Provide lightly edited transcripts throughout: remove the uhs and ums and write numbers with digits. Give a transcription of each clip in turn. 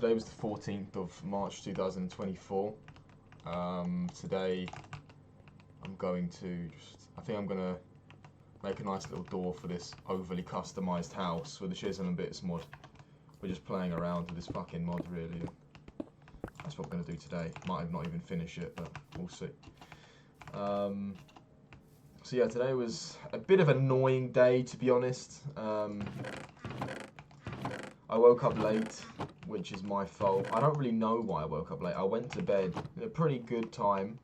Today was the 14th of March 2024. Today I'm going to I think I'm going to make a nice little door for this overly customised house with the chisel and bits mod. We're just playing around with this fucking mod really. That's what we're going to do today. Might have not even finished it, but we'll see. So yeah, today was a bit of an annoying day, to be honest. I woke up late, which is my fault. I don't really know why I woke up late. I went to bed at a pretty good time,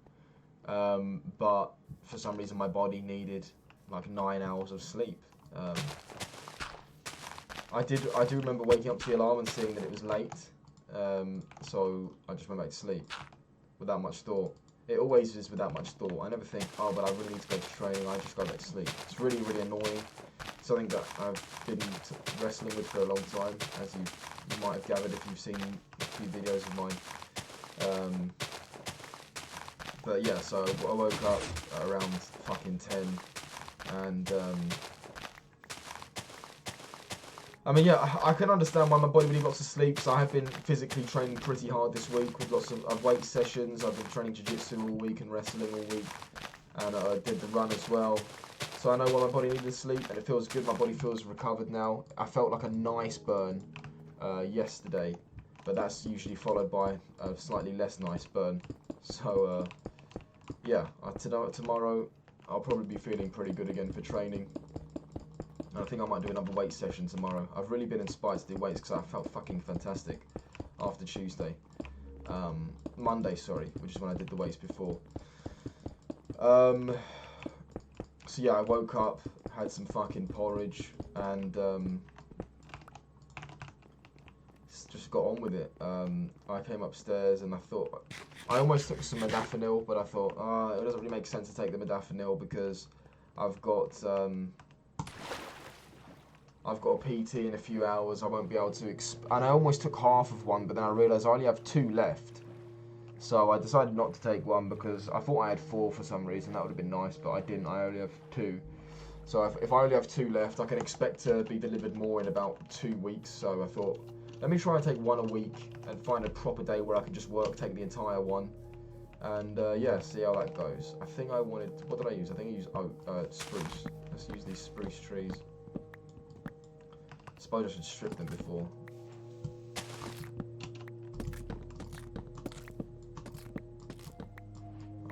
but for some reason my body needed like 9 hours of sleep. I do remember waking up to the alarm and seeing that it was late, so I just went back to sleep without much thought. It always is without much thought. I never think, oh, but I really need to go to training. I just go back to sleep. It's really, really annoying. Something that I've been wrestling with for a long time, as you might have gathered if you've seen a few videos of mine. But yeah, so I woke up around fucking 10, and I mean, yeah, I can understand why my body really lots of sleep. So I have been physically training pretty hard this week with lots of weight sessions. I've been training jiu-jitsu all week and wrestling all week, and I did the run as well. So I know why my body needed sleep, and it feels good. My body feels recovered now. I felt like a nice burn yesterday, but that's usually followed by a slightly less nice burn. So yeah, tomorrow I'll probably be feeling pretty good again for training. I think I might do another weight session tomorrow. I've really been inspired to do weights because I felt fucking fantastic after Tuesday. Monday, sorry, which is when I did the weights before. So yeah, I woke up, had some fucking porridge, and just got on with it. I came upstairs and I thought, I almost took some modafinil, but I thought, it doesn't really make sense to take the modafinil because I've got a PT in a few hours. I won't be able to, and I almost took half of one, but then I realised I only have 2 left. So I decided not to take one because I thought I had 4 for some reason. That would have been nice, but I didn't. I only have 2. So if I only have 2 left, I can expect to be delivered more in about 2 weeks. So I thought, let me try and take one a week and find a proper day where I can just take the entire one. And yeah, see how that goes. I think I wanted, what did I use? I think I used spruce. Let's use these spruce trees. I suppose I should strip them before.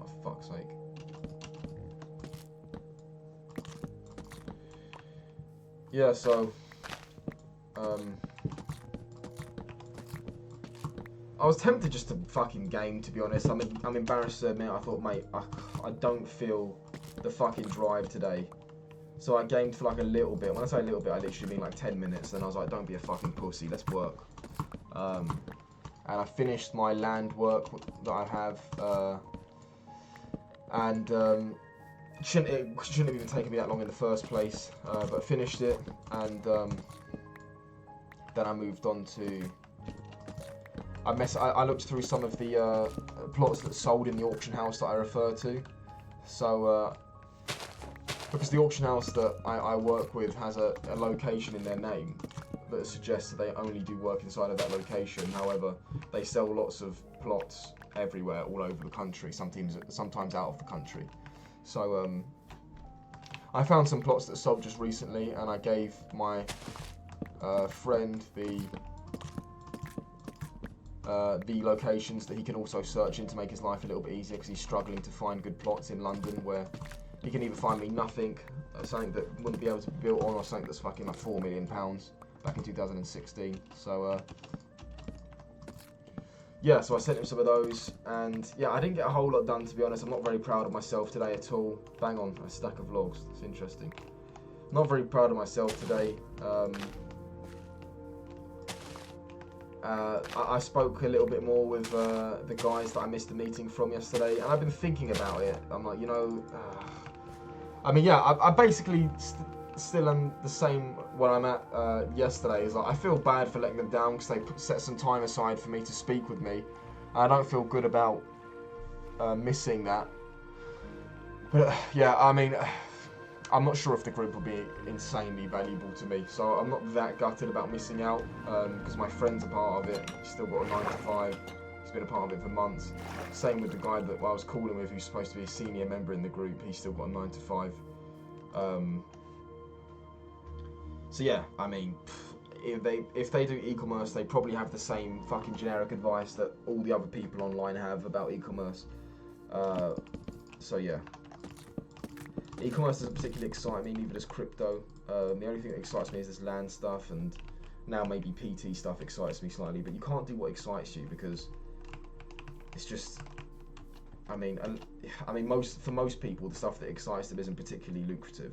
Oh, fuck's sake. Yeah, so I was tempted just to fucking game, to be honest. I'm embarrassed to admit. I thought, mate, I don't feel the fucking drive today. So I gamed for like a little bit. When I say a little bit, I literally mean like 10 minutes. And I was like, don't be a fucking pussy, let's work. And I finished my land work that I have. It shouldn't have even taken me that long in the first place. But I finished it. And then I moved on to... I looked through some of the plots that sold in the auction house that I refer to. So... because the auction house that I work with has a location in their name that suggests that they only do work inside of that location. However, they sell lots of plots everywhere, all over the country, sometimes out of the country. So I found some plots that sold just recently, and I gave my friend the locations that he can also search in to make his life a little bit easier, because he's struggling to find good plots in London where he can either find me nothing, something that wouldn't be able to be built on, or something that's fucking like £4 million back in 2016. So yeah, so I sent him some of those, and yeah, I didn't get a whole lot done, to be honest. I'm not very proud of myself today at all. Bang on, a stack of logs. It's interesting. Not very proud of myself today. I spoke a little bit more with the guys that I missed the meeting from yesterday, and I've been thinking about it. I'm like, I mean, yeah, I basically still am the same where I'm at yesterday. Is like, I feel bad for letting them down because they set some time aside for me to speak with me. I don't feel good about missing that. But yeah, I mean, I'm not sure if the group will be insanely valuable to me, so I'm not that gutted about missing out, because my friend's a part of it. He's still got a 9 to 5. He's been a part of it for months. Same with the guy that I was calling with, who's supposed to be a senior member in the group. He's still got a 9 to 5. So yeah, I mean, if they do e-commerce, they probably have the same fucking generic advice that all the other people online have about e-commerce. So yeah. E-commerce doesn't particularly excite me, neither does crypto. The only thing that excites me is this land stuff, and now maybe PT stuff excites me slightly, but you can't do what excites you because it's just, I mean, for most people, the stuff that excites them isn't particularly lucrative.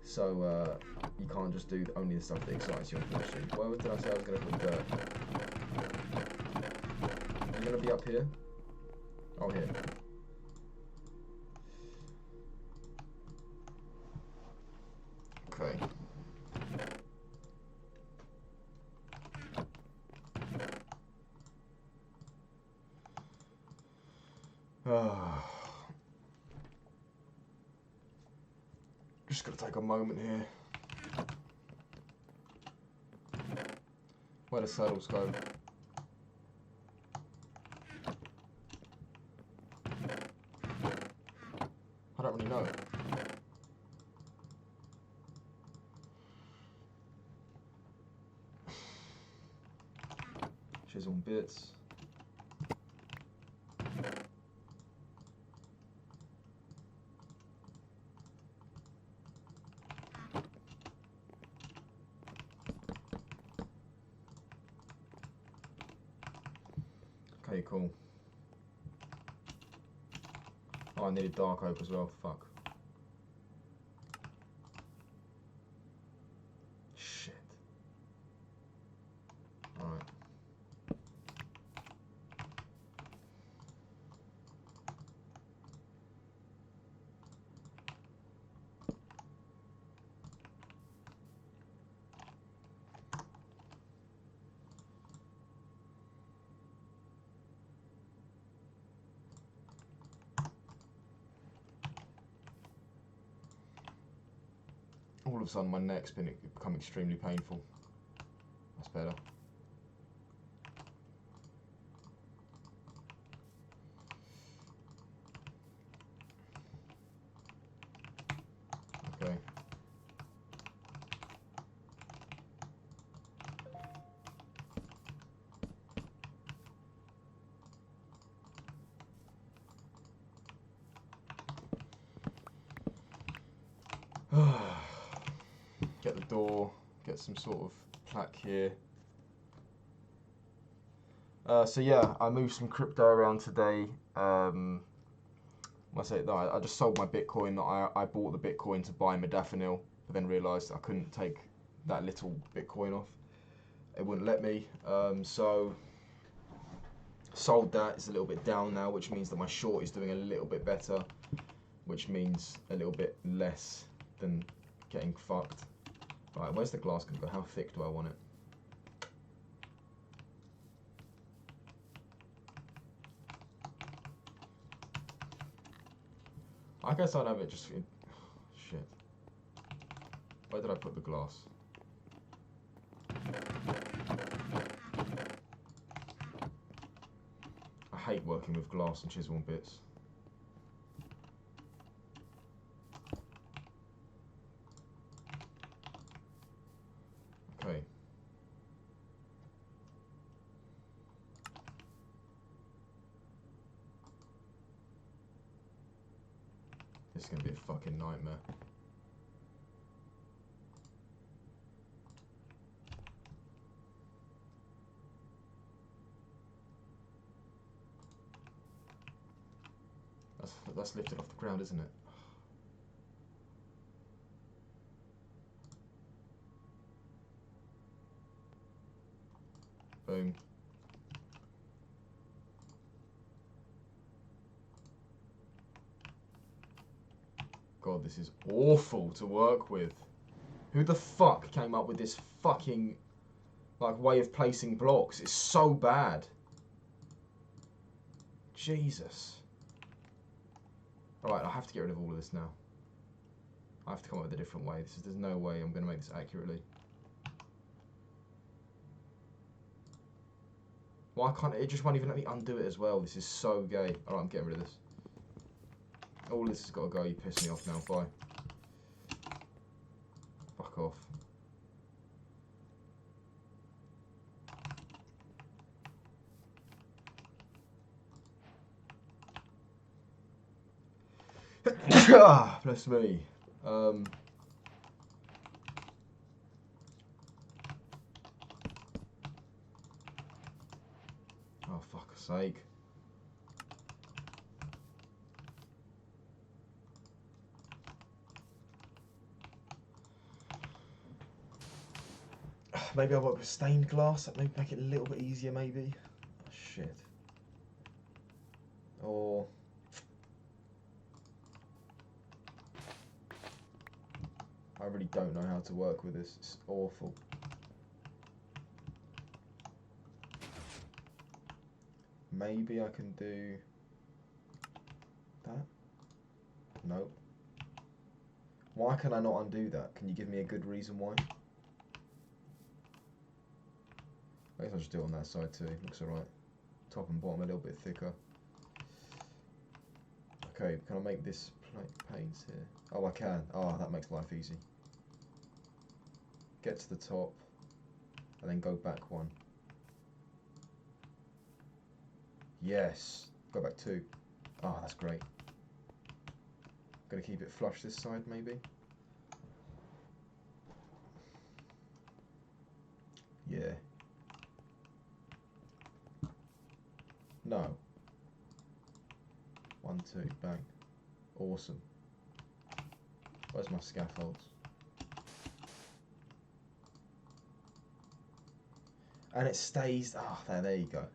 So you can't just do only the stuff that excites you, unfortunately. Where did I say I was going to put dirt? Are you going to be up here? Oh, here. Okay. Just gotta take a moment here. Where the saddles go? I don't really know. Chisel and bits. Okay, cool. Oh, I needed dark oak as well. Fuck. Shit. Alright. All of a sudden my neck's become extremely painful. That's better. Okay. Get the door, get some sort of plaque here. So yeah, I moved some crypto around today. I just sold my Bitcoin that I bought the Bitcoin to buy modafinil, but then realised I couldn't take that little Bitcoin off. It wouldn't let me. So sold that. It's a little bit down now, which means that my short is doing a little bit better, which means a little bit less than getting fucked. Right, where's the glass gonna go? How thick do I want it? I guess I'd have it just... Shit. Where did I put the glass? I hate working with glass and chisel and bits. Okay. This is going to be a fucking nightmare. That's lifted off the ground, isn't it? Boom. God, this is awful to work with. Who the fuck came up with this fucking way of placing blocks? It's so bad. Jesus. Alright, I have to get rid of all of this now. I have to come up with a different way. There's no way I'm going to make this accurately. Why can't it just won't even let me undo it as well? This is so gay. Alright, I'm getting rid of this. All this has got to go. You piss me off now. Bye. Fuck off. Bless me. Oh, fuck's sake. Maybe I'll work with stained glass. That may make it a little bit easier, maybe. Oh, shit. Or... I really don't know how to work with this. It's awful. Maybe I can do that? No. Why can I not undo that? Can you give me a good reason why? I guess I'll just do it on that side too. Looks alright. Top and bottom a little bit thicker. Okay, can I make this panes here? Oh, I can. Oh, that makes life easy. Get to the top, and then go back one. Yes. Go back two. Oh, that's great. Gonna keep it flush this side, maybe? Yeah. No. 1, 2, bang. Awesome. Where's my scaffolds? And it stays. Ah, oh, there you go.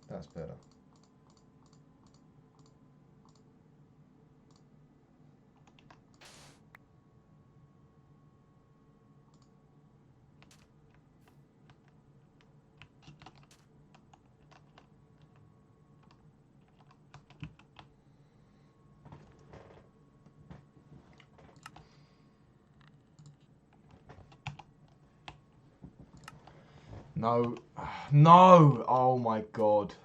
That's better. No. No! Oh my god.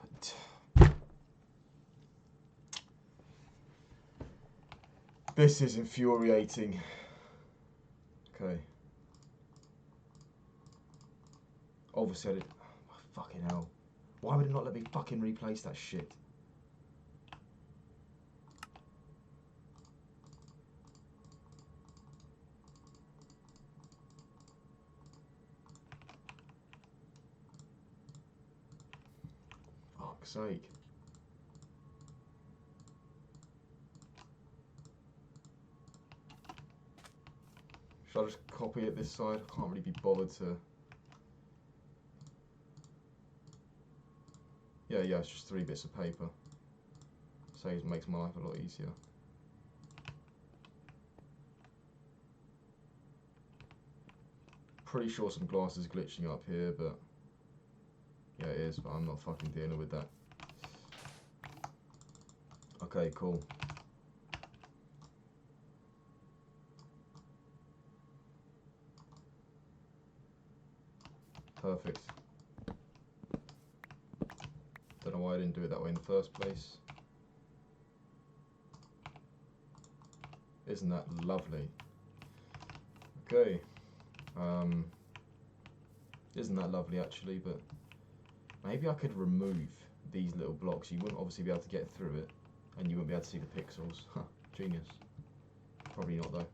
This is infuriating. Okay. Obviously I did... Oh, fucking hell. Why would it not let me fucking replace that shit? Fuck's sake. Should I just copy it this side? I can't really be bothered to... Yeah, it's just 3 bits of paper. Saves, makes my life a lot easier. Pretty sure some glass is glitching up here, but... Yeah, it is, but I'm not fucking dealing with that. Okay, cool. Perfect. Don't know why I didn't do it that way in the first place. Isn't that lovely? Okay. Isn't that lovely actually, but maybe I could remove these little blocks. You wouldn't obviously be able to get through it, and you wouldn't be able to see the pixels. Huh, genius. Probably not though.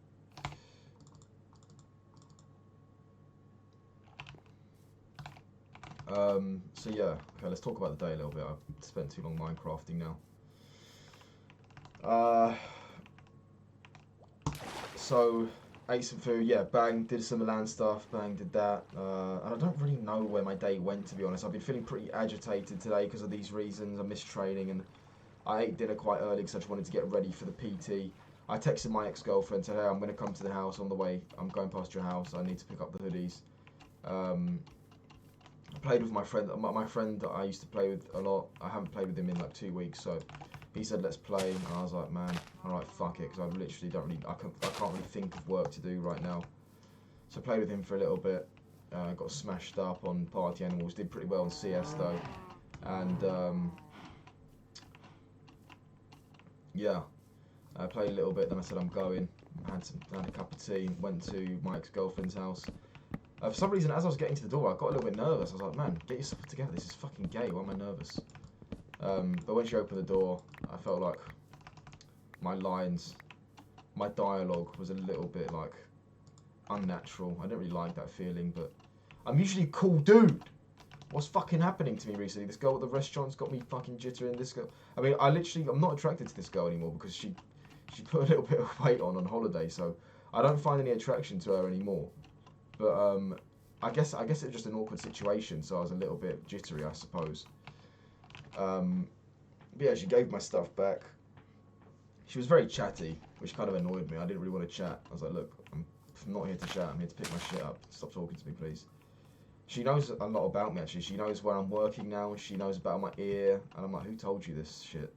So yeah, okay, let's talk about the day a little bit. I've spent too long Minecrafting now. So, ate some food, yeah, bang, did some Milan stuff, bang, did that. And I don't really know where my day went, to be honest. I've been feeling pretty agitated today because of these reasons. I missed training, and I ate dinner quite early because I just wanted to get ready for the PT. I texted my ex-girlfriend, said, hey, I'm going to come to the house on the way. I'm going past your house. I need to pick up the hoodies. I played with my friend that I used to play with a lot. I haven't played with him in like 2 weeks, so he said let's play, and I was like, man, alright, fuck it, because I literally I can't really think of work to do right now. So I played with him for a little bit, got smashed up on Party Animals, did pretty well on CS though, and yeah, I played a little bit, then I said I'm going, had a cup of tea, went to my ex-girlfriend's house. For some reason, as I was getting to the door, I got a little bit nervous. I was like, man, get yourself together, this is fucking gay, why am I nervous? But when she opened the door, I felt like my lines, my dialogue was a little bit like unnatural. I didn't really like that feeling, but I'm usually a cool dude. What's fucking happening to me recently? This girl at the restaurant's got me fucking jittering. This girl, I mean, I'm not attracted to this girl anymore because she put a little bit of weight on holiday, so I don't find any attraction to her anymore. But I guess it was just an awkward situation, so I was a little bit jittery, I suppose. But yeah, she gave my stuff back. She was very chatty, which kind of annoyed me. I didn't really want to chat. I was like, look, I'm not here to chat. I'm here to pick my shit up. Stop talking to me, please. She knows a lot about me, actually. She knows where I'm working now. She knows about my ear. And I'm like, who told you this shit?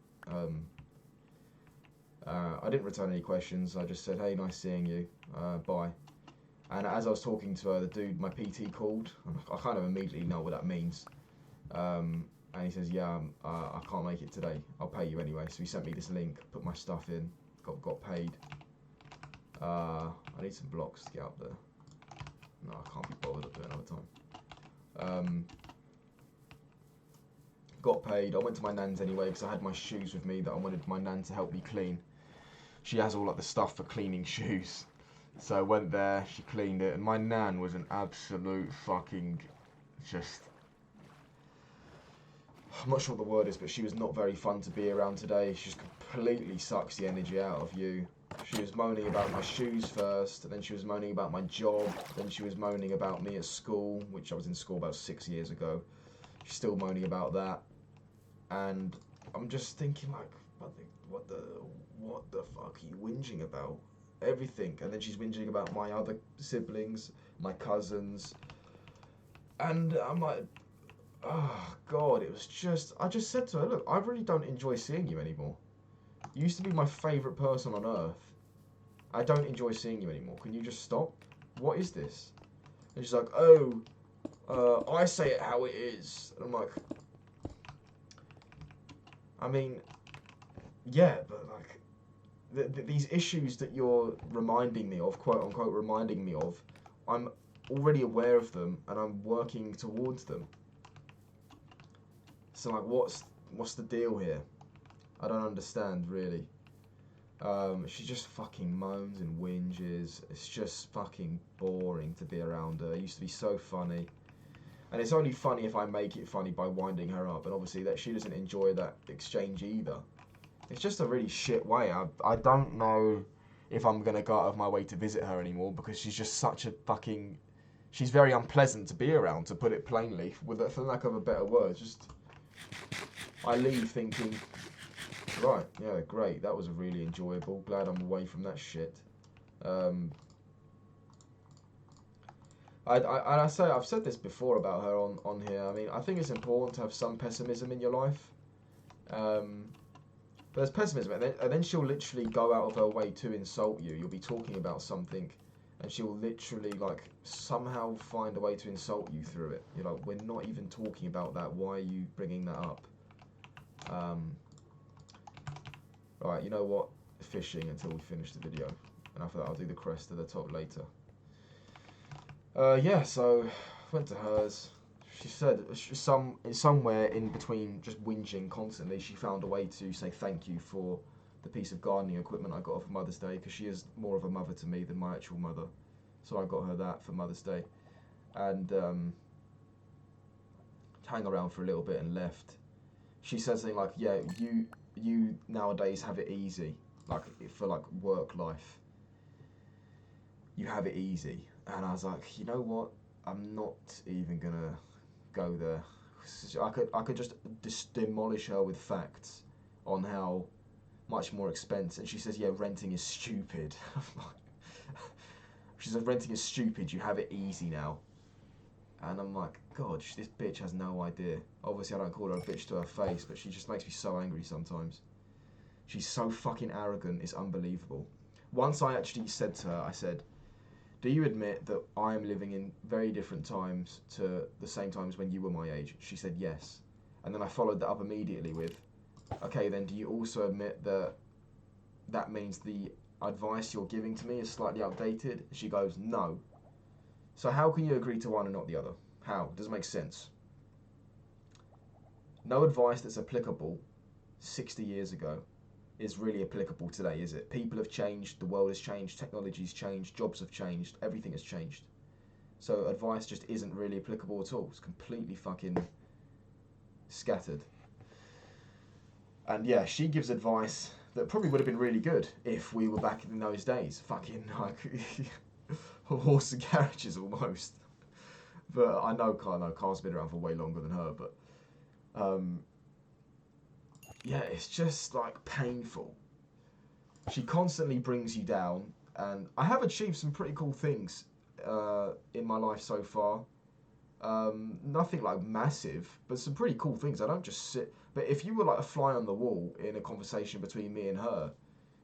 I didn't return any questions. I just said, hey, nice seeing you. Bye. And as I was talking to her, the dude, my PT, called. I kind of immediately know what that means. And he says, yeah, I can't make it today. I'll pay you anyway. So he sent me this link, put my stuff in, got paid. I need some blocks to get up there. No, I can't be bothered up there another time. Got paid. I went to my nan's anyway because I had my shoes with me that I wanted my nan to help me clean. She has all like the stuff for cleaning shoes. So I went there, she cleaned it, and my nan was an absolute fucking just... I'm not sure what the word is, but she was not very fun to be around today. She just completely sucks the energy out of you. She was moaning about my shoes first, and then she was moaning about my job, then she was moaning about me at school, which I was in school about 6 years ago. She's still moaning about that. And I'm just thinking like, what the fuck are you whinging about? Everything. And then she's whinging about my other siblings, my cousins. And I'm like, oh God, it was just, I just said to her, look, I really don't enjoy seeing you anymore. You used to be my favourite person on earth. I don't enjoy seeing you anymore. Can you just stop? What is this? And she's like, oh, I say it how it is. And I'm like, I mean, yeah, but like, these issues that you're reminding me of, quote unquote reminding me of, I'm already aware of them and I'm working towards them. So like, what's the deal here? I don't understand, really. She just fucking moans and whinges. It's just fucking boring to be around her. It used to be so funny. And it's only funny if I make it funny by winding her up. And obviously that she doesn't enjoy that exchange either. It's just a really shit way. I don't know if I'm going to go out of my way to visit her anymore because she's just such a fucking... She's very unpleasant to be around, to put it plainly, for lack of a better word. Just... I leave thinking... Right, yeah, great. That was really enjoyable. Glad I'm away from that shit. I've said this before about her on here. I mean, I think it's important to have some pessimism in your life. But there's pessimism, and then she'll literally go out of her way to insult you. You'll be talking about something, and she'll literally, like, somehow find a way to insult you through it. You're like, we're not even talking about that. Why are you bringing that up? Right, you know what? Fishing until we finish the video. And after that, I'll do the crest at the top later. Yeah, so went to hers. She said somewhere in between just whinging constantly, she found a way to say thank you for the piece of gardening equipment I got her for Mother's Day, because she is more of a mother to me than my actual mother. So I got her that for Mother's Day. And hang around for a little bit and left. She said something like, yeah, you nowadays have it easy, like for like work life. You have it easy. And I was like, you know what? I'm not even gonna go there. I could just demolish her with facts on how much more expensive. She says, yeah, renting is stupid. She said, renting is stupid. You have it easy now. And I'm like, God, this bitch has no idea. Obviously, I don't call her a bitch to her face, but she just makes me so angry sometimes. She's so fucking arrogant, it's unbelievable. Once I actually said to her, I said, do you admit that I am living in very different times to the same times when you were my age? She said yes. And then I followed that up immediately with, okay, then do you also admit that that means the advice you're giving to me is slightly outdated? She goes, no. So how can you agree to one and not the other? How? It doesn't make sense. No advice that's applicable 60 years ago is really applicable today, is it? People have changed, the world has changed, technology's changed, jobs have changed, everything has changed. So advice just isn't really applicable at all. It's completely fucking scattered. And yeah, she gives advice that probably would have been really good if we were back in those days. Fucking like horse and carriages almost. But I know Car's been around for way longer than her, but yeah, it's just like painful. She constantly brings you down, and I have achieved some pretty cool things in my life so far. Nothing like massive, but some pretty cool things. I don't just sit. But if you were like a fly on the wall in a conversation between me and her,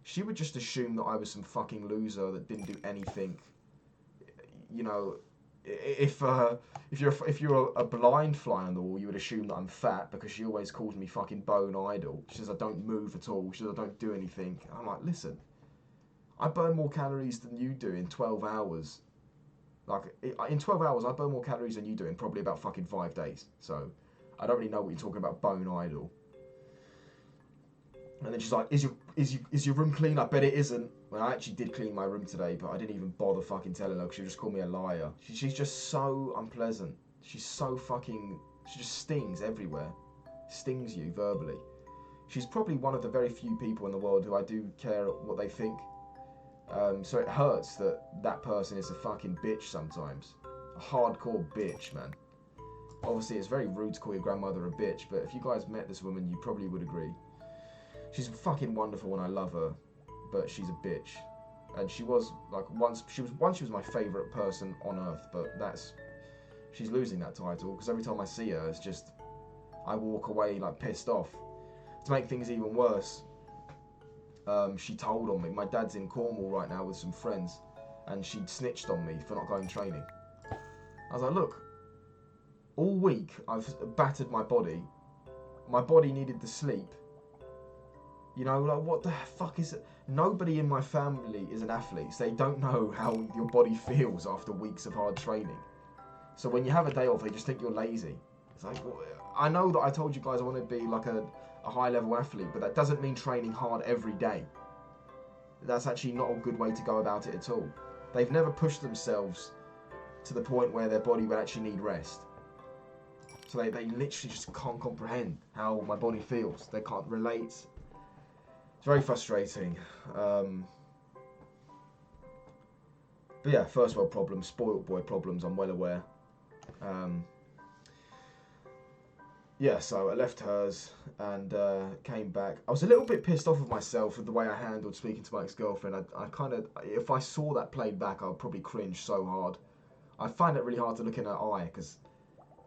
she would just assume that I was some fucking loser that didn't do anything. You know, if you're a blind fly on the wall, you would assume that I'm fat because she always calls me fucking bone idle. She says I don't move at all. She says I don't do anything. I'm like, listen, I burn more calories than you do in 12 hours. Like, in 12 hours, I burn more calories than you do in probably about fucking 5 days. So, I don't really know what you're talking about, bone idle. And then she's like, is your room clean? I bet it isn't. Well, I actually did clean my room today, but I didn't even bother fucking telling her because she just called me a liar. She's just so unpleasant. She's so fucking... She just stings everywhere. Stings you verbally. She's probably one of the very few people in the world who I do care what they think. So it hurts that that person is a fucking bitch sometimes. A hardcore bitch, man. Obviously, it's very rude to call your grandmother a bitch, but if you guys met this woman, you probably would agree. She's fucking wonderful and I love her, but she's a bitch. And she was, like, once she was my favourite person on earth, but she's losing that title, because every time I see her, it's just, I walk away, like, pissed off. To make things even worse, she told on me. My dad's in Cornwall right now with some friends, and she snitched on me for not going training. I was like, look, all week I've battered my body. My body needed the sleep. You know, like, what the fuck is it? Nobody in my family is an athlete, so they don't know how your body feels after weeks of hard training. So when you have a day off, they just think you're lazy. It's like, well, I know that I told you guys I want to be like a high-level athlete, but that doesn't mean training hard every day. That's actually not a good way to go about it at all. They've never pushed themselves to the point where their body would actually need rest. So they literally just can't comprehend how my body feels. They can't relate. It's very frustrating. But yeah, first world problems, spoilt boy problems, I'm well aware. Yeah, so I left hers and came back. I was a little bit pissed off with myself with the way I handled speaking to my ex-girlfriend. I kind of, if I saw that played back, I would probably cringe so hard. I find it really hard to look in her eye because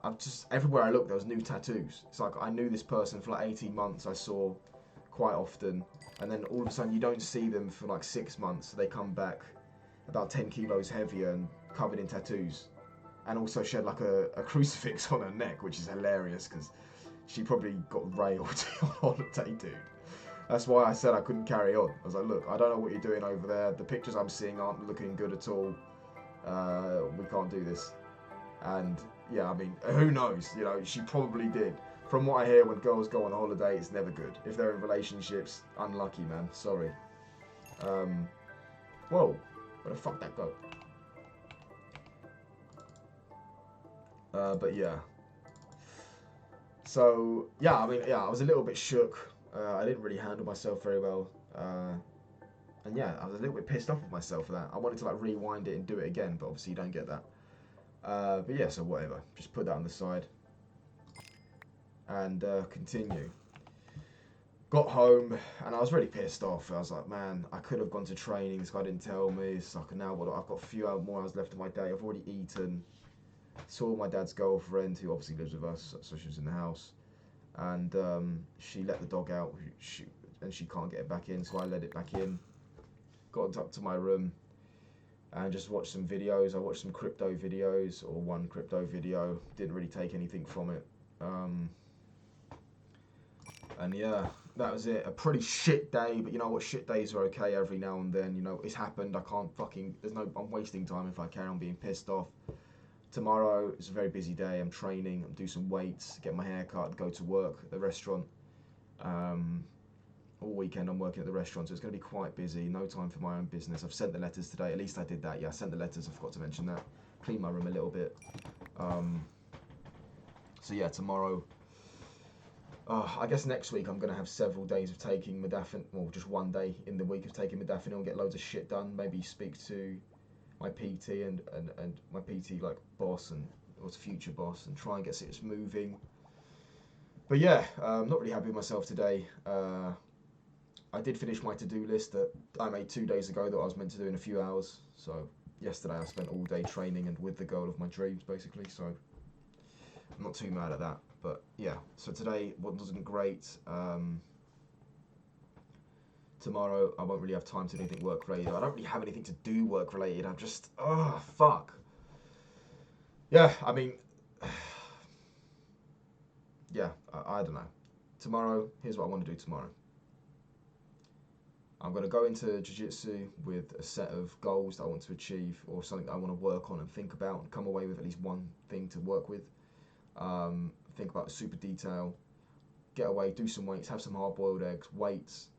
I'm just, everywhere I look, there was new tattoos. It's like I knew this person for like 18 months, I saw quite often. And then all of a sudden you don't see them for like 6 months. So they come back about 10 kilos heavier and covered in tattoos. And also she had like a crucifix on her neck, which is hilarious because she probably got railed on holiday, dude. That's why I said I couldn't carry on. I was like, look, I don't know what you're doing over there. The pictures I'm seeing aren't looking good at all. We can't do this. And yeah, I mean, who knows? You know, she probably did. From what I hear, when girls go on holiday, it's never good. If they're in relationships, unlucky, man. Sorry. Whoa, where the fuck that go? But yeah. So, yeah, I mean, yeah, I was a little bit shook. I didn't really handle myself very well. And yeah, I was a little bit pissed off with myself for that. I wanted to like rewind it and do it again, but obviously you don't get that. But yeah, so whatever. Just put that on the side. And continue. Got home and I was really pissed off. I was like, man, I could have gone to training. This guy didn't tell me. It's like, now what? I've got a few more hours left of my day. I've already eaten. Saw my dad's girlfriend, who obviously lives with us, so she was in the house. And she let the dog out. and she can't get it back in, so I let it back in. Got up to my room and just watched some videos. I watched some crypto videos, or one crypto video. Didn't really take anything from it. And yeah, that was it. A pretty shit day, but you know what? Shit days are okay every now and then. You know, it's happened. I can't fucking. I'm wasting time if I carry on being pissed off. Tomorrow is a very busy day. I'm training. I'm doing some weights, get my hair cut, go to work at the restaurant. All weekend I'm working at the restaurant, so it's going to be quite busy. No time for my own business. I've sent the letters today. At least I did that. Yeah, I sent the letters. I forgot to mention that. Clean my room a little bit. So yeah, tomorrow. I guess next week I'm going to have several days of taking modafinil, or just one day in the week of taking modafinil and get loads of shit done. Maybe speak to my PT and my PT like boss and or future boss and try and get things moving. But yeah, I'm not really happy with myself today. I did finish my to-do list that I made 2 days ago that I was meant to do in a few hours. So yesterday I spent all day training and with the goal of my dreams basically. So I'm not too mad at that. But yeah, so today wasn't great. Tomorrow I won't really have time to do anything work related. I don't really have anything to do work related. I'm just, oh fuck. Yeah, I mean, yeah, I don't know. Tomorrow, here's what I want to do tomorrow. I'm going to go into jiu-jitsu with a set of goals that I want to achieve, or something that I want to work on and think about, and come away with at least one thing to work with. Think about super detail, get away, do some weights, have some hard-boiled eggs, weights,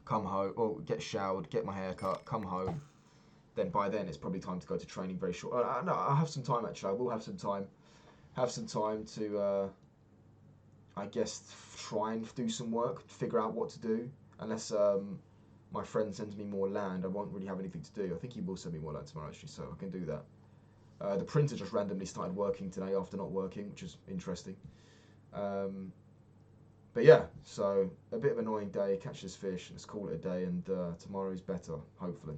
come home, or get showered, get my hair cut, come home. Then by then it's probably time to go to training very short. No, I have some time actually. I will have some time. Have some time to, I guess, try and do some work, figure out what to do. Unless my friend sends me more land, I won't really have anything to do. I think he will send me more land tomorrow actually, so I can do that. The printer just randomly started working today after not working, which is interesting. But yeah, so a bit of an annoying day, catch this fish, let's call it a day, and tomorrow's better, hopefully.